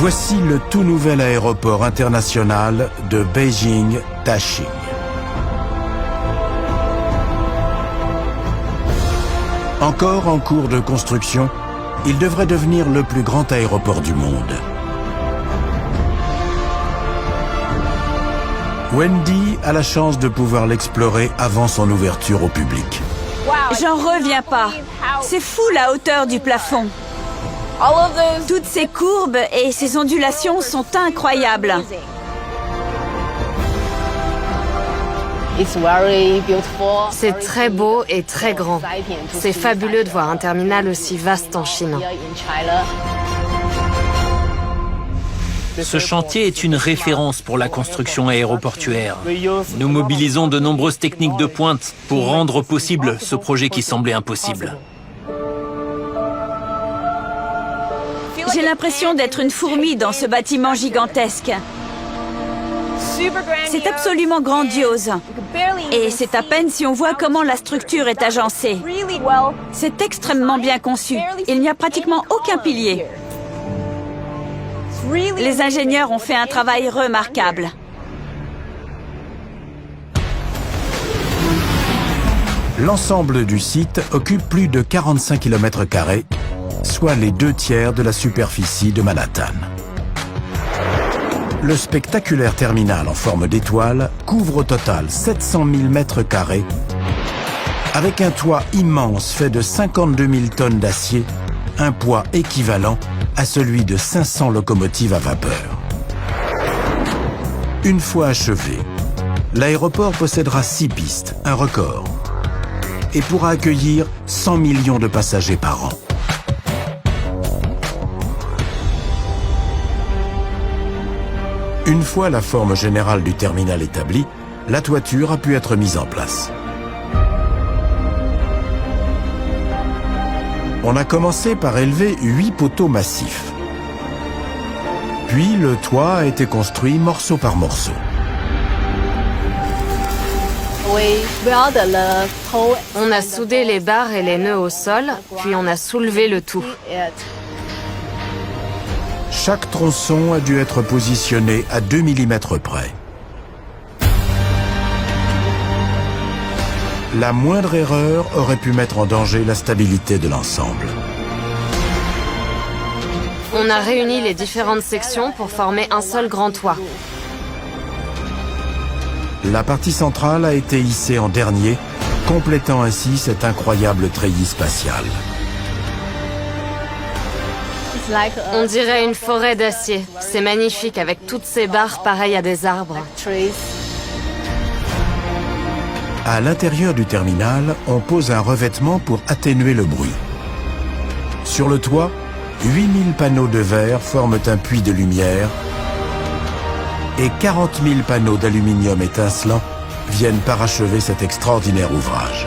Voici le tout nouvel aéroport international de Beijing-Daxing. Encore en cours de construction, il devrait devenir le plus grand aéroport du monde. Wendy a la chance de pouvoir l'explorer avant son ouverture au public. J'en reviens pas. C'est fou la hauteur du plafond. Toutes ces courbes et ces ondulations sont incroyables. C'est très beau et très grand. C'est fabuleux de voir un terminal aussi vaste en Chine. Ce chantier est une référence pour la construction aéroportuaire. Nous mobilisons de nombreuses techniques de pointe pour rendre possible ce projet qui semblait impossible. J'ai l'impression d'être une fourmi dans ce bâtiment gigantesque. C'est absolument grandiose. Et c'est à peine si on voit comment la structure est agencée. C'est extrêmement bien conçu. Il n'y a pratiquement aucun pilier. Les ingénieurs ont fait un travail remarquable. L'ensemble du site occupe plus de 45 km², soit les 2/3 de la superficie de Manhattan. Le spectaculaire terminal en forme d'étoile couvre au total 700 000 m², avec un toit immense fait de 52 000 tonnes d'acier, un poids équivalent à celui de 500 locomotives à vapeur. Une fois achevé, l'aéroport possédera 6 pistes, un record, et pourra accueillir 100 millions de passagers par an. Une fois la forme générale du terminal établie, la toiture a pu être mise en place. On a commencé par élever 8 poteaux massifs. Puis le toit a été construit morceau par morceau. On a soudé les barres et les nœuds au sol, puis on a soulevé le tout. Chaque tronçon a dû être positionné à 2 mm près. La moindre erreur aurait pu mettre en danger la stabilité de l'ensemble. On a réuni les différentes sections pour former un seul grand toit. La partie centrale a été hissée en dernier, complétant ainsi cet incroyable treillis spatial. On dirait une forêt d'acier. C'est magnifique avec toutes ces barres pareilles à des arbres. À l'intérieur du terminal, on pose un revêtement pour atténuer le bruit. Sur le toit, 8000 panneaux de verre forment un puits de lumière et 40 000 panneaux d'aluminium étincelant viennent parachever cet extraordinaire ouvrage.